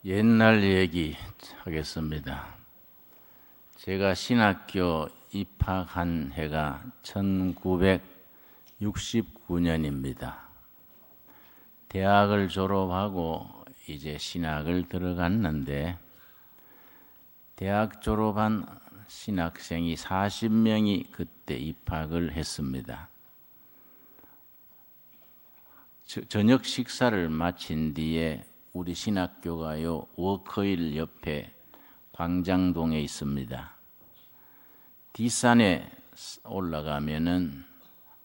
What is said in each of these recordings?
옛날 얘기 하겠습니다. 제가 신학교 입학한 해가 1969년입니다. 대학을 졸업하고 이제 신학을 들어갔는데 대학 졸업한 신학생이 40명이 그때 입학을 했습니다. 저녁 식사를 마친 뒤에 우리 신학교가요 워커힐 옆에 광장동에 있습니다. 뒷산에 올라가면은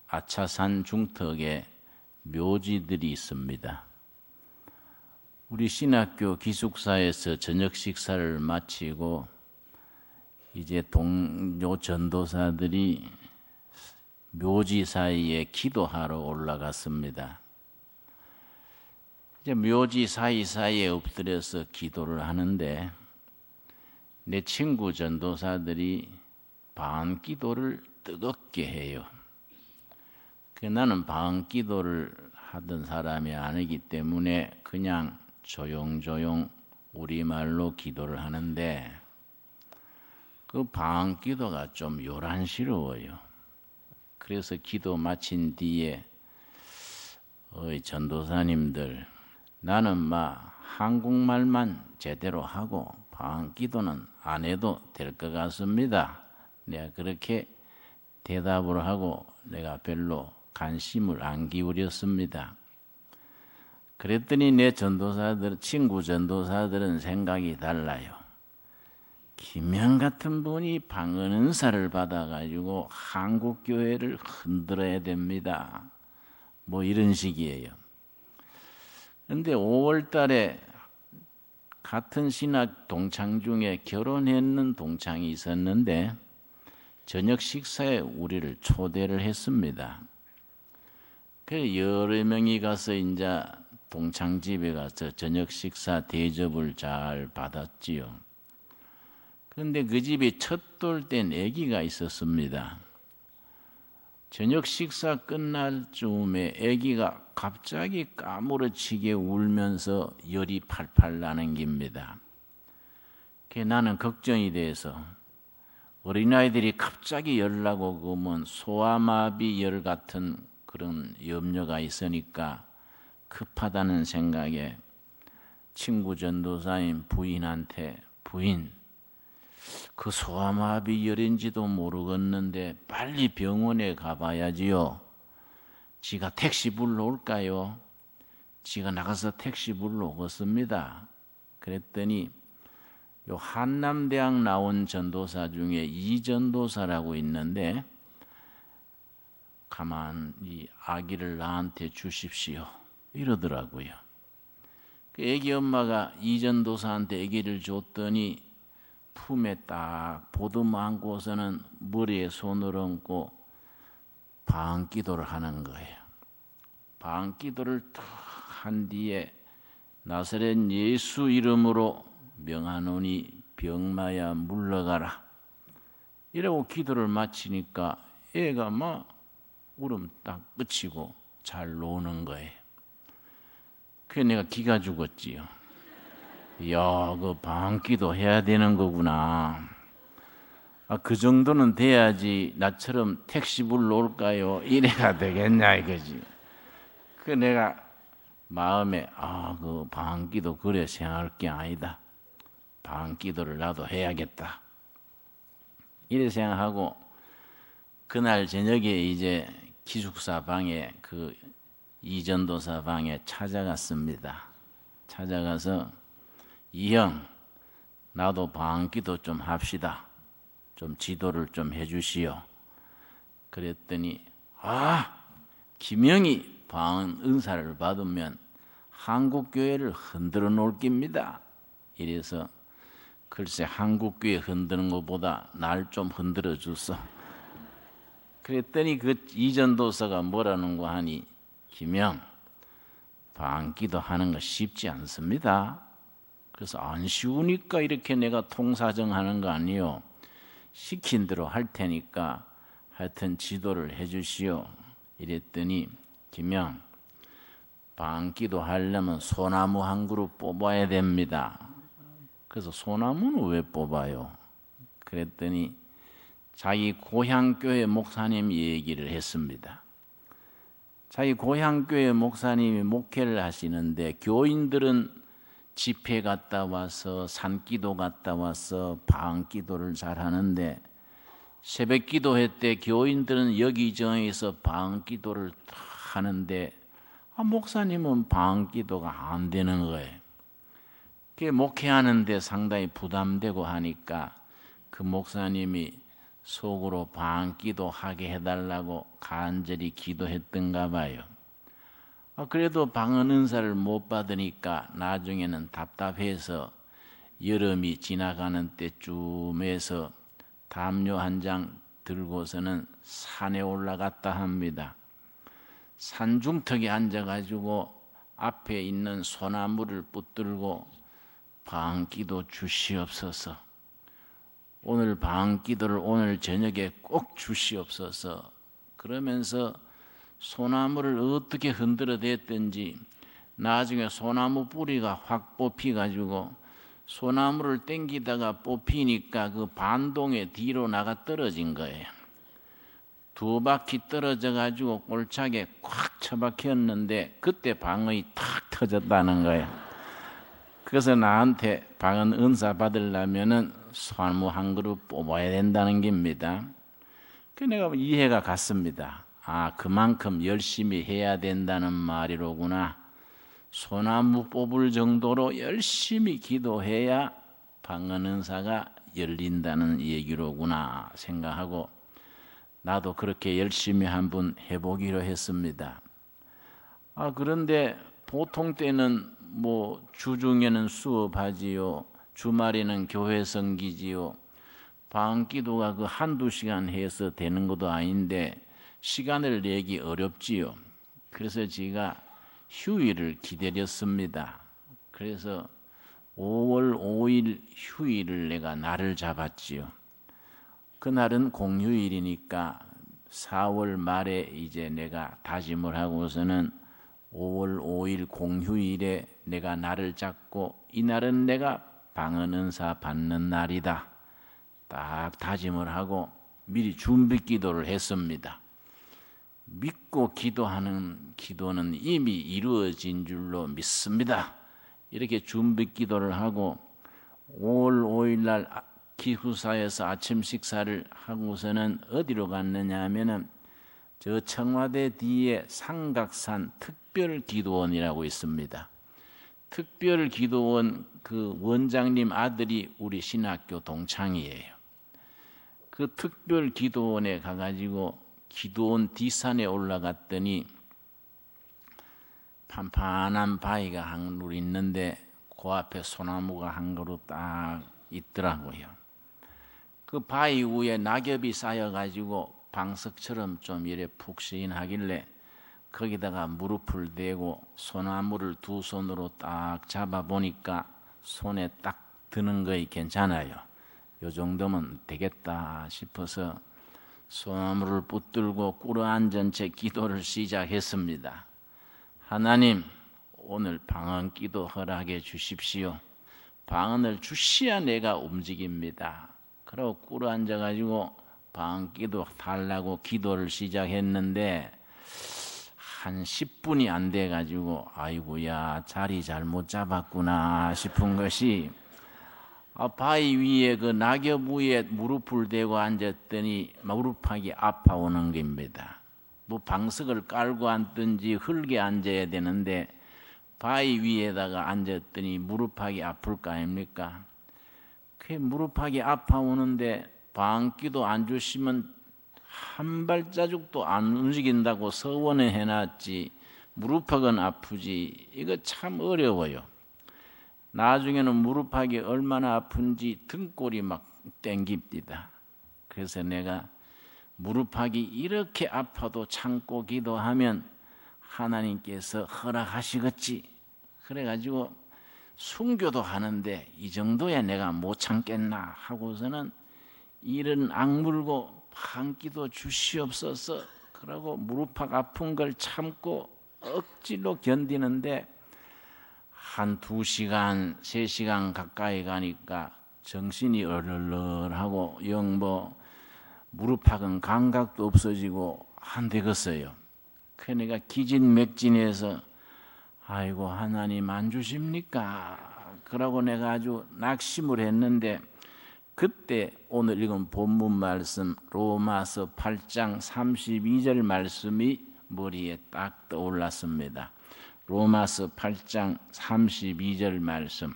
아차산 중턱에 묘지들이 있습니다. 우리 신학교 기숙사에서 저녁 식사를 마치고 이제 동료 전도사들이 묘지 사이에 기도하러 올라갔습니다. 이제 묘지 사이사이에 엎드려서 기도를 하는데 내 친구 전도사들이 방언기도를 뜨겁게 해요. 나는 방언기도를 하던 사람이 아니기 때문에 그냥 조용조용 우리말로 기도를 하는데 그 방언기도가 좀 요란스러워요. 그래서 기도 마친 뒤에 전도사님들, 나는 한국말만 제대로 하고 방언기도는 안 해도 될 것 같습니다. 내가 그렇게 대답을 하고 내가 별로 관심을 안 기울였습니다. 그랬더니 내 친구 전도사들은 생각이 달라요. 김영 같은 분이 방언 은사를 받아가지고 한국교회를 흔들어야 됩니다. 이런 식이에요. 그런데 5월 달에 같은 신학 동창 중에 결혼했는 동창이 있었는데 저녁 식사에 우리를 초대를 했습니다. 그래서 여러 명이 가서 이제 동창 집에 가서 저녁 식사 대접을 잘 받았지요. 그런데 그 집에 첫돌 된 아기가 있었습니다. 저녁 식사 끝날 즈음에 아기가 갑자기 까무러치게 울면서 열이 팔팔 나는 겁니다. 나는 걱정이 돼서 어린아이들이 갑자기 열 나고 그러면 소아마비 열 같은 그런 염려가 있으니까 급하다는 생각에 친구 전도사인 부인한테 부인, 그 소아마비 열인지도 모르겠는데 빨리 병원에 가봐야지요. 지가 택시 불러올까요? 지가 나가서 택시 불러오겠습니다. 그랬더니 요 한남대학 나온 전도사 중에 이전도사라고 있는데 가만히 아기를 나한테 주십시오 이러더라고요. 그 아기 엄마가 이전도사한테 아기를 줬더니 품에 딱 보듬어 안고서는 머리에 손을 얹고 방언기도를 하는 거예요. 방언기도를 탁 한 뒤에 나사렛 예수 이름으로 명하노니 병마야 물러가라 이러고 기도를 마치니까 애가 울음 딱 그치고 잘 노는 거예요. 그래서 내가 기가 죽었지요. 이야, 그 방언기도 해야 되는 거구나. 그 정도는 돼야지 나처럼 택시 불러올까요? 이래가 되겠냐 이거지. 그 내가 마음에 그 방언기도 그래 생각할 게 아니다. 방언기도를 나도 해야겠다. 이래 생각하고 그날 저녁에 이제 기숙사 방에 그 이전도사 방에 찾아갔습니다. 찾아가서 이형, 나도 방언기도 좀 합시다. 좀 지도를 좀 해주시오. 그랬더니 김영이 방언 은사를 받으면 한국교회를 흔들어 놓을 겁니다. 이래서 글쎄 한국교회 흔드는 것보다 날 좀 흔들어 줬어. 그랬더니 그 이전도사가 뭐라는 거 하니 김영, 방언기도 하는 거 쉽지 않습니다. 그래서 안 쉬우니까 이렇게 내가 통사정하는 거 아니요. 시킨 대로 할 테니까 하여튼 지도를 해 주시오. 이랬더니 김영, 방언기도 하려면 소나무 한 그루 뽑아야 됩니다. 그래서 소나무는 왜 뽑아요? 그랬더니 자기 고향교회 목사님이 얘기를 했습니다. 자기 고향교회 목사님이 목회를 하시는데 교인들은 집회 갔다 와서 산기도 갔다 와서 방기도를 잘 하는데 새벽 기도회 때 교인들은 여기저기서 방기도를 하는데 목사님은 방기도가 안 되는 거예요. 그게 목회하는데 상당히 부담되고 하니까 그 목사님이 속으로 방기도 하게 해달라고 간절히 기도했던가 봐요. 그래도 방언 은사를 못 받으니까 나중에는 답답해서 여름이 지나가는 때쯤에서 담요 한 장 들고서는 산에 올라갔다 합니다. 산중턱에 앉아가지고 앞에 있는 소나무를 붙들고 방기도 주시옵소서. 오늘 방기도를 오늘 저녁에 꼭 주시옵소서. 그러면서 소나무를 어떻게 흔들어 댔든지 나중에 소나무 뿌리가 확 뽑히가지고 소나무를 땡기다가 뽑히니까 그 반동에 뒤로 나가 떨어진 거예요. 두 바퀴 떨어져 가지고 골짜기에 꽉 처박혔는데 그때 방언이 탁 터졌다는 거예요. 그래서 나한테 방언 은사 받으려면은 소나무 한 그룹 뽑아야 된다는 겁니다. 그 내가 이해가 갔습니다. 그만큼 열심히 해야 된다는 말이로구나. 소나무 뽑을 정도로 열심히 기도해야 방언 은사가 열린다는 얘기로구나 생각하고 나도 그렇게 열심히 한번 해보기로 했습니다. 그런데 보통 때는 주중에는 수업하지요, 주말에는 교회 섬기지요, 방기도가 그 한두 시간 해서 되는 것도 아닌데 시간을 내기 어렵지요. 그래서 제가 휴일을 기다렸습니다. 그래서 5월 5일 휴일을 내가 날을 잡았지요. 그날은 공휴일이니까 4월 말에 이제 내가 다짐을 하고서는 5월 5일 공휴일에 내가 날을 잡고 이날은 내가 방언 은사 받는 날이다. 딱 다짐을 하고 미리 준비 기도를 했습니다. 믿고 기도하는 기도는 이미 이루어진 줄로 믿습니다. 이렇게 준비 기도를 하고 5월 5일 날 기후사에서 아침 식사를 하고서는 어디로 갔느냐 하면은 저 청와대 뒤에 삼각산 특별기도원이라고 있습니다. 특별기도원 그 원장님 아들이 우리 신학교 동창이에요. 그 특별기도원에 가가지고 기도원 뒷산에 올라갔더니 판판한 바위가 한 그루 있는데 그 앞에 소나무가 한 그루 딱 있더라고요. 그 바위 위에 낙엽이 쌓여가지고 방석처럼 좀 이래 푹신하길래 거기다가 무릎을 대고 소나무를 두 손으로 딱 잡아보니까 손에 딱 드는 거이 괜찮아요. 요 정도면 되겠다 싶어서 소나무를 붙들고 꿇어앉은 채 기도를 시작했습니다. 하나님, 오늘 방언 기도 허락해 주십시오. 방언을 주셔야 내가 움직입니다. 그러고 꿇어앉아가지고 방언 기도 달라고 기도를 시작했는데 한 10분이 안 돼가지고 아이고야 자리 잘못 잡았구나 싶은 것이 바위 위에 그 낙엽 위에 무릎을 대고 앉았더니 무릎팍이 아파오는 겁니다. 방석을 깔고 앉든지 흙에 앉아야 되는데 바위 위에다가 앉았더니 무릎팍이 아플 거 아닙니까? 그 무릎팍이 아파오는데 방귀도 안 주시면 한 발자국도 안 움직인다고 서원을 해놨지 무릎팍은 아프지. 이거 참 어려워요. 나중에는 무릎팍이 얼마나 아픈지 등골이 막 땡깁니다. 그래서 내가 무릎팍이 이렇게 아파도 참고 기도하면 하나님께서 허락하시겠지. 그래가지고 순교도 하는데 이 정도야 내가 못 참겠나 하고서는 이른 악물고 방기도 주시옵소서. 그러고 무릎팍 아픈 걸 참고 억지로 견디는데 한 2시간, 3시간 가까이 가니까 정신이 얼얼하고 영 무릎팍은 감각도 없어지고 안 되겠어요. 그러니까 기진맥진해서 아이고 하나님 안 주십니까? 그러고 내가 아주 낙심을 했는데 그때 오늘 읽은 본문 말씀 로마서 8장 32절 말씀이 머리에 딱 떠올랐습니다. 로마서 8장 32절 말씀.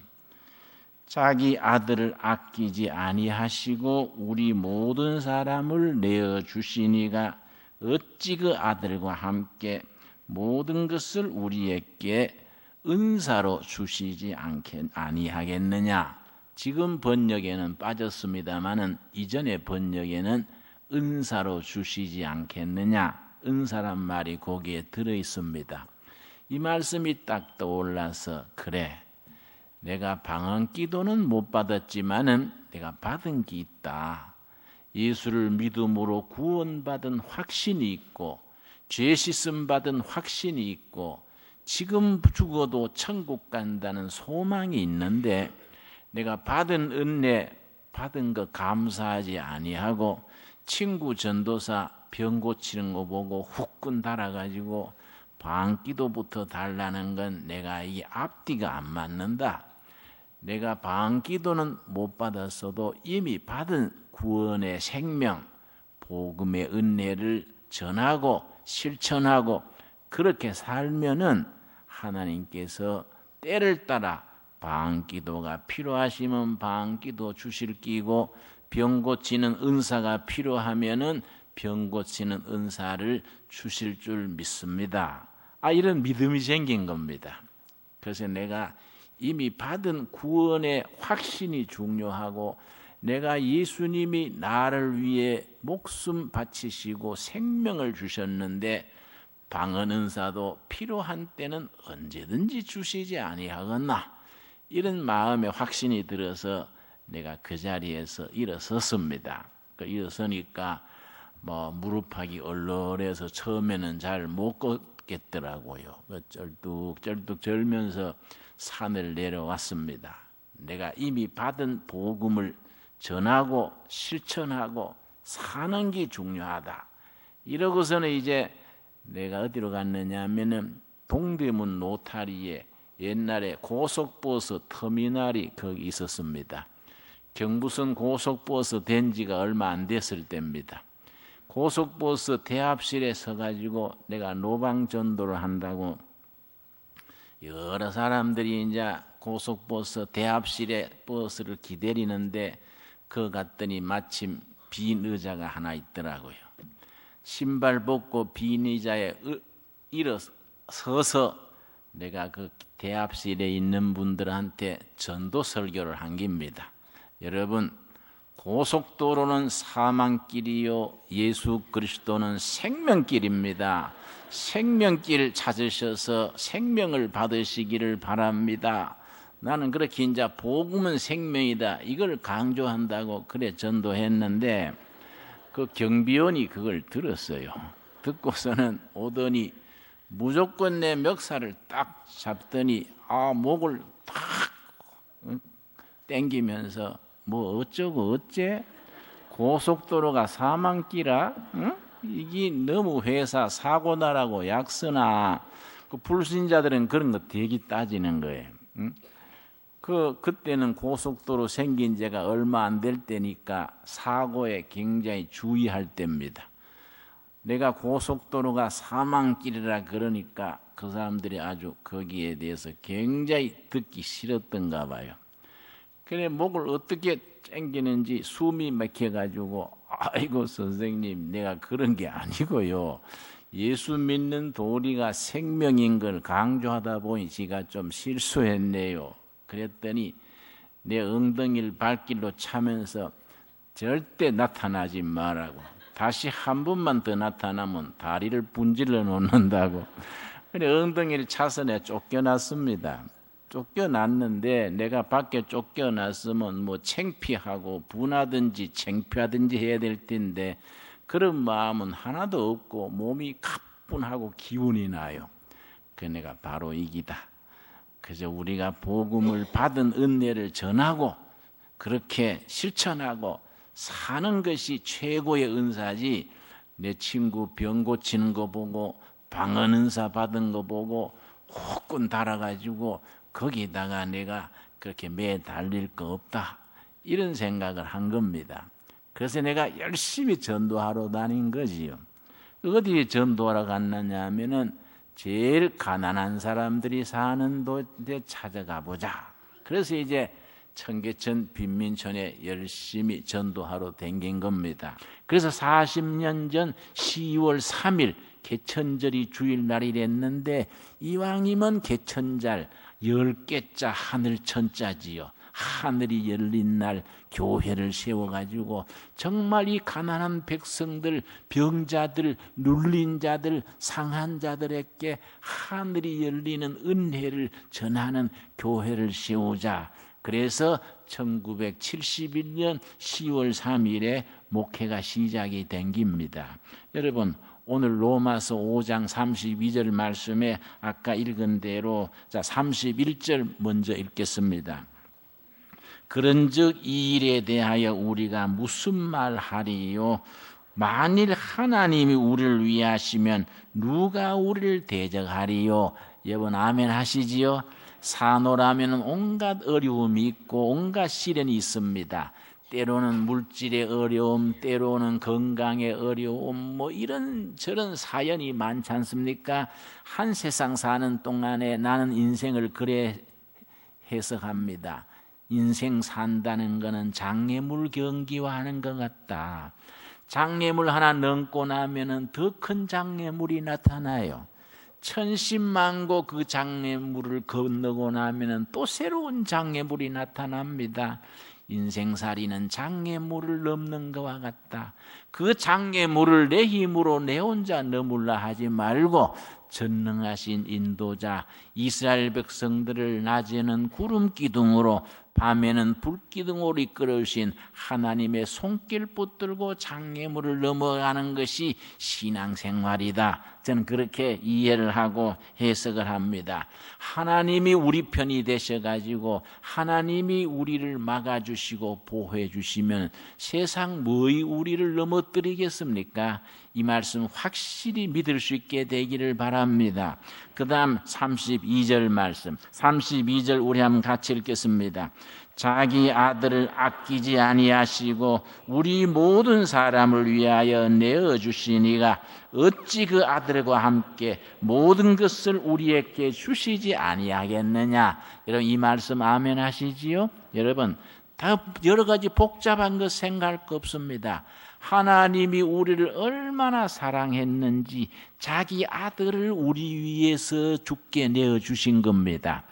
자기 아들을 아끼지 아니하시고 우리 모든 사람을 내어 주시니가 어찌 그 아들과 함께 모든 것을 우리에게 은사로 주시지 아니하겠느냐. 지금 번역에는 빠졌습니다마는 이전의 번역에는 은사로 주시지 않겠느냐. 은사란 말이 거기에 들어 있습니다. 이 말씀이 딱 떠올라서 그래. 내가 방언 기도는 못 받았지만은 내가 받은 게 있다. 예수를 믿음으로 구원받은 확신이 있고 죄 씻음 받은 확신이 있고 지금 죽어도 천국 간다는 소망이 있는데 내가 받은 은혜 받은 거 감사하지 아니하고 친구 전도사 병 고치는 거 보고 후끈 달아가지고 방기도부터 달라는 건 내가 이 앞뒤가 안 맞는다. 내가 방기도는 못 받았어도 이미 받은 구원의 생명, 복음의 은혜를 전하고 실천하고 그렇게 살면은 하나님께서 때를 따라 방기도가 필요하시면 방기도 주실 끼고 병 고치는 은사가 필요하면은 병 고치는 은사를 주실 줄 믿습니다. 이런 믿음이 생긴 겁니다. 그래서 내가 이미 받은 구원의 확신이 중요하고 내가 예수님이 나를 위해 목숨 바치시고 생명을 주셨는데 방언 은사도 필요한 때는 언제든지 주시지 아니하겠나. 이런 마음의 확신이 들어서 내가 그 자리에서 일어섰습니다. 일어서니까 무릎팍이 얼얼해서 처음에는 잘 못 걷겠더라고요. 쩔뚝쩔뚝 절면서 산을 내려왔습니다. 내가 이미 받은 복음을 전하고 실천하고 사는 게 중요하다. 이러고서는 이제 내가 어디로 갔느냐 하면은 동대문 노타리에 옛날에 고속버스 터미널이 거기 있었습니다. 경부선 고속버스 된 지가 얼마 안 됐을 때입니다. 고속버스 대합실에 서가지고 내가 노방전도를 한다고 여러 사람들이 이제 고속버스 대합실에 버스를 기다리는데 그 갔더니 마침 빈 의자가 하나 있더라고요. 신발 벗고 빈 의자에 일어서서 내가 그 대합실에 있는 분들한테 전도 설교를 한 겁니다. 여러분, 고속도로는 사망길이요 예수 그리스도는 생명길입니다. 생명길 찾으셔서 생명을 받으시기를 바랍니다. 나는 그렇게 이제 복음은 생명이다 이걸 강조한다고 그래 전도했는데 그 경비원이 그걸 들었어요. 듣고서는 오더니 무조건 내 멱살을 딱 잡더니 목을 탁 땡기면서 뭐 어쩌고 어째 고속도로가 사망길아? 응? 이게 너무 회사 사고 나라고 약서나 그 불신자들은 그런 거 되게 따지는 거예요. 응? 그때는 고속도로 생긴 지가 얼마 안 될 때니까 사고에 굉장히 주의할 때입니다. 내가 고속도로가 사망길이라 그러니까 그 사람들이 아주 거기에 대해서 굉장히 듣기 싫었던가 봐요. 그래 목을 어떻게 땡기는지 숨이 막혀가지고 아이고 선생님 내가 그런 게 아니고요. 예수 믿는 도리가 생명인 걸 강조하다 보니 제가 좀 실수했네요. 그랬더니 내 엉덩이를 발길로 차면서 절대 나타나지 말라고. 다시 한 번만 더 나타나면 다리를 분질러 놓는다고. 그래 엉덩이를 차서 내가 쫓겨났습니다. 쫓겨났는데 내가 밖에 쫓겨났으면 뭐 창피하고 분하든지 창피하든지 해야 될 텐데 그런 마음은 하나도 없고 몸이 가뿐하고 기운이 나요. 그 내가 바로 이기다. 그저 우리가 복음을 받은 은혜를 전하고 그렇게 실천하고 사는 것이 최고의 은사지, 내 친구 병 고치는 거 보고 방언 은사 받은 거 보고 혹군 달아가지고 거기다가 내가 그렇게 매달릴 거 없다, 이런 생각을 한 겁니다. 그래서 내가 열심히 전도하러 다닌 거지요. 어디에 전도하러 갔느냐 하면은 제일 가난한 사람들이 사는 데 찾아가 보자. 그래서 이제 청계천 빈민촌에 열심히 전도하러 댕긴 겁니다. 그래서 40년 전 10월 3일 개천절이 주일날이 됐는데, 이왕이면 개천절 10개자 하늘천자지요. 하늘이 열린 날 교회를 세워가지고 정말 이 가난한 백성들, 병자들, 눌린 자들, 상한 자들에게 하늘이 열리는 은혜를 전하는 교회를 세우자. 그래서 1971년 10월 3일에 목회가 시작이 된 겁니다. 여러분, 오늘 로마서 5장 32절 말씀에 아까 읽은 대로 31절 먼저 읽겠습니다. 그런즉 이 일에 대하여 우리가 무슨 말하리요? 만일 하나님이 우리를 위하시면 누가 우리를 대적하리요? 여러분 아멘 하시지요? 사노라면 온갖 어려움이 있고 온갖 시련이 있습니다. 때로는 물질의 어려움, 때로는 건강의 어려움, 이런 저런 사연이 많지 않습니까? 한 세상 사는 동안에 나는 인생을 그래 해석합니다. 인생 산다는 것은 장애물 경기화하는 것 같다. 장애물 하나 넘고 나면은 더 큰 장애물이 나타나요. 천신만고 그 장애물을 건너고 나면은 또 새로운 장애물이 나타납니다. 인생살이는 장애물을 넘는 것과 같다. 그 장애물을 내 힘으로 내 혼자 넘으려 하지 말고 전능하신 인도자 이스라엘 백성들을 낮에는 구름 기둥으로 밤에는 불기둥으로 이끌으신 하나님의 손길 붙들고 장애물을 넘어가는 것이 신앙생활이다. 저는 그렇게 이해를 하고 해석을 합니다. 하나님이 우리 편이 되셔가지고 하나님이 우리를 막아주시고 보호해 주시면 세상 뭐이 우리를 넘어뜨리겠습니까? 이 말씀 확실히 믿을 수 있게 되기를 바랍니다. 그 다음 32절 말씀, 32절 우리 한번 같이 읽겠습니다. 자기 아들을 아끼지 아니하시고 우리 모든 사람을 위하여 내어주시니가 어찌 그 아들과 함께 모든 것을 우리에게 주시지 아니하겠느냐. 여러분 이 말씀 아멘 하시지요? 여러분 다 여러 가지 복잡한 것 생각할 거 없습니다. 하나님이 우리를 얼마나 사랑했는지 자기 아들을 우리 위해서 죽게 내어주신 겁니다.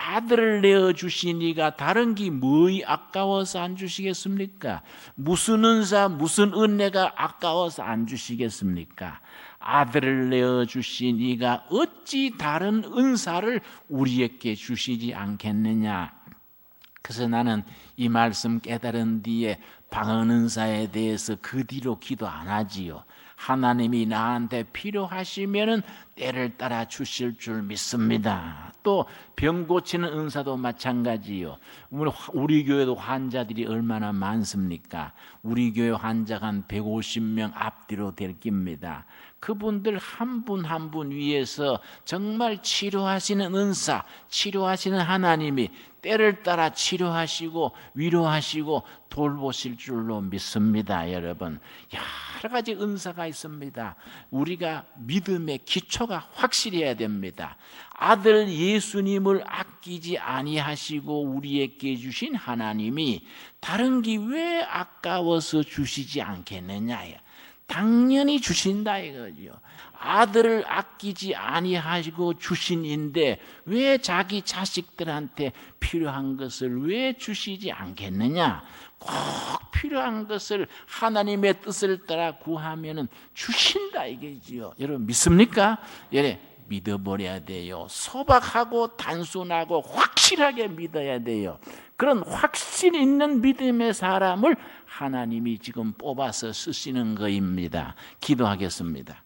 아들을 내어주시니가 다른 게 뭐이 아까워서 안 주시겠습니까? 무슨 은사, 무슨 은혜가 아까워서 안 주시겠습니까? 아들을 내어주시니가 어찌 다른 은사를 우리에게 주시지 않겠느냐. 그래서 나는 이 말씀 깨달은 뒤에 방언 은사에 대해서 그 뒤로 기도 안 하지요. 하나님이 나한테 필요하시면은 때를 따라 주실 줄 믿습니다. 또 병 고치는 은사도 마찬가지요. 우리 교회도 환자들이 얼마나 많습니까? 우리 교회 환자가 한 150명 앞뒤로 될 겁니다. 그분들 한 분 한 분 위해서 정말 치료하시는 은사, 치료하시는 하나님이 때를 따라 치료하시고 위로하시고 돌보실 줄로 믿습니다. 여러분 여러 가지 은사가 있습니다. 우리가 믿음의 기초가 확실해야 됩니다. 아들 예수님을 아끼지 아니하시고 우리에게 주신 하나님이 다른 게 왜 아까워서 주시지 않겠느냐. 당연히 주신다 이거죠. 아들을 아끼지 아니하시고 주신인데 왜 자기 자식들한테 필요한 것을 왜 주시지 않겠느냐. 꼭 필요한 것을 하나님의 뜻을 따라 구하면은 주신다 이거지요. 여러분 믿습니까? 예, 믿어버려야 돼요. 소박하고 단순하고 확실하게 믿어야 돼요. 그런 확신 있는 믿음의 사람을 하나님이 지금 뽑아서 쓰시는 것입니다. 기도하겠습니다.